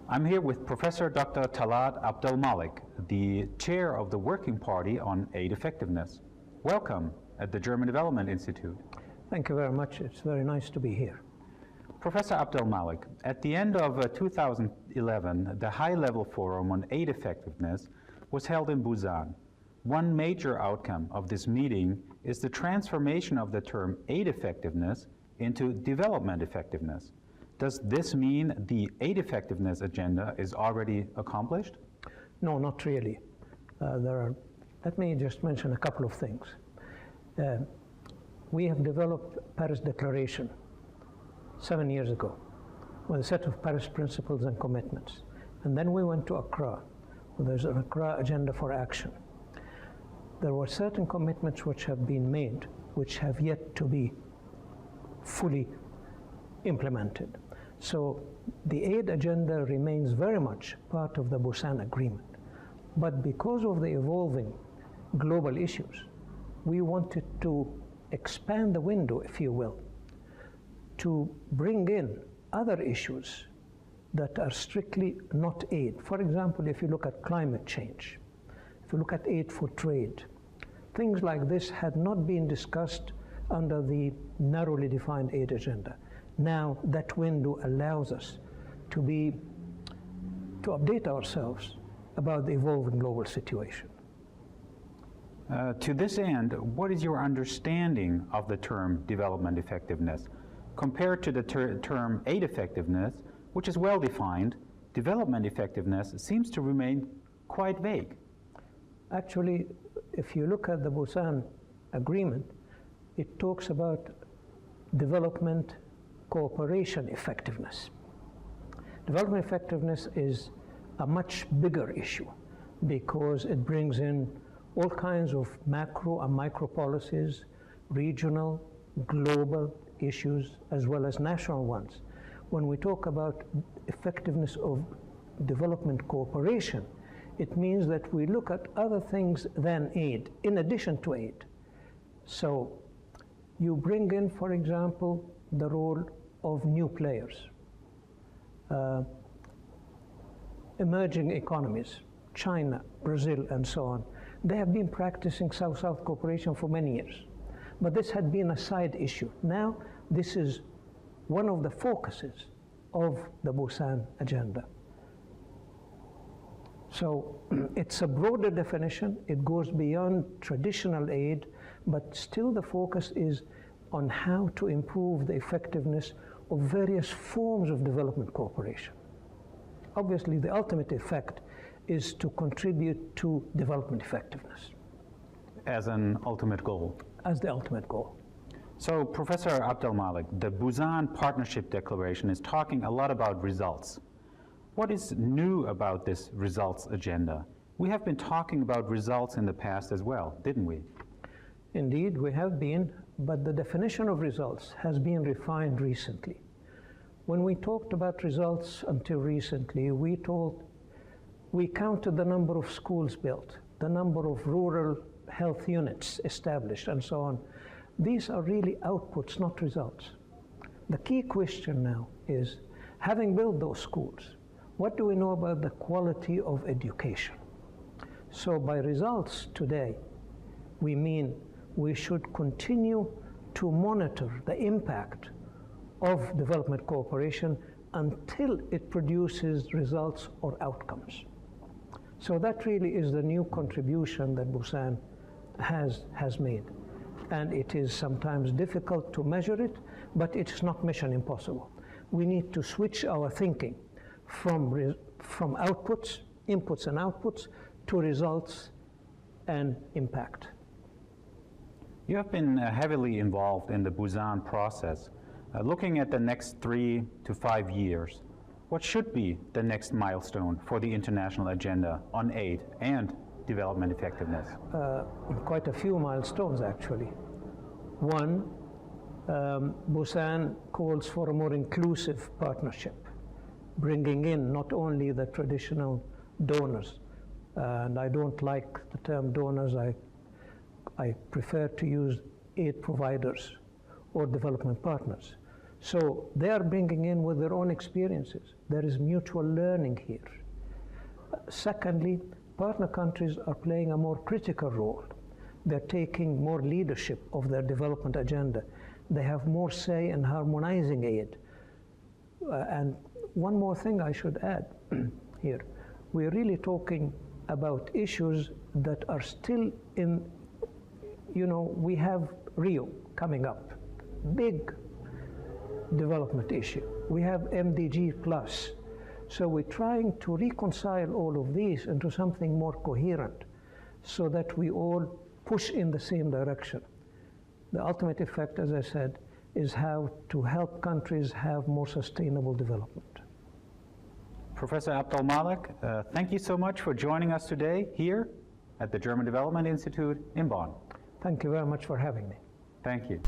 I'm here with Professor Dr. Talaat Abdel-Malek, the chair of the Working Party on Aid Effectiveness. Welcome at the German Development Institute. Thank you very much. It's very nice to be here. Professor Abdel-Malek, at the end of 2011, the high-level forum on aid effectiveness was held in Busan. One major outcome of this meeting is the transformation of the term aid effectiveness into development effectiveness. Does this mean the aid effectiveness agenda is already accomplished? No, not really. Let me just mention a couple of things. We have developed Paris Declaration 7 years ago with a set of Paris principles and commitments. And then we went to Accra, where there's an Accra agenda for action. There were certain commitments which have been made, which have yet to be fully implemented. So the aid agenda remains very much part of the Busan Agreement. But because of the evolving global issues, we wanted to expand the window, if you will, to bring in other issues that are strictly not aid. For example, if you look at climate change, if you look at aid for trade, things like this had not been discussed under the narrowly defined aid agenda. Now that window allows us to update ourselves about the evolving global situation. To this end, what is your understanding of the term development effectiveness? Compared to the term aid effectiveness, which is well defined, development effectiveness seems to remain quite vague. Actually, if you look at the Busan Agreement, it talks about development cooperation effectiveness. Development effectiveness is a much bigger issue because it brings in all kinds of macro and micro policies, regional, global issues, as well as national ones. When we talk about effectiveness of development cooperation, it means that we look at other things than aid, in addition to aid. So you bring in, for example, the role of new players, emerging economies, China, Brazil, and so on. They have been practicing South-South cooperation for many years, but this had been a side issue. Now, this is one of the focuses of the Busan agenda. So it's a broader definition. It goes beyond traditional aid, but still the focus is on how to improve the effectiveness of various forms of development cooperation. Obviously, the ultimate effect is to contribute to development effectiveness. As an ultimate goal? As the ultimate goal. So, Professor Abdel-Malek, the Busan Partnership Declaration is talking a lot about results. What is new about this results agenda? We have been talking about results in the past as well, didn't we? Indeed, we have been, but the definition of results has been refined recently. When we talked about results until recently, we counted the number of schools built, the number of rural health units established, and so on. These are really outputs, not results. The key question now is, having built those schools, what do we know about the quality of education? So by results today, we mean we should continue to monitor the impact of development cooperation until it produces results or outcomes. So that really is the new contribution that Busan has made. And it is sometimes difficult to measure it, but it's not mission impossible. We need to switch our thinking from outputs, inputs and outputs, to results and impact. You have been heavily involved in the Busan process. Looking at the next 3 to 5 years, what should be the next milestone for the international agenda on aid and development effectiveness? Quite a few milestones, actually. One, Busan calls for a more inclusive partnership, bringing in not only the traditional donors, and I don't like the term donors, I prefer to use aid providers or development partners. So they are bringing in with their own experiences. There is mutual learning here. Secondly, partner countries are playing a more critical role. They're taking more leadership of their development agenda. They have more say in harmonizing aid. And one more thing I should add here. We're really talking about issues that are still in, we have Rio coming up, big development issue. We have MDG plus. So we're trying to reconcile all of these into something more coherent so that we all push in the same direction. The ultimate effect, as I said, is how to help countries have more sustainable development. Professor Abdel-Malek, thank you so much for joining us today here at the German Development Institute in Bonn. Thank you very much for having me. Thank you.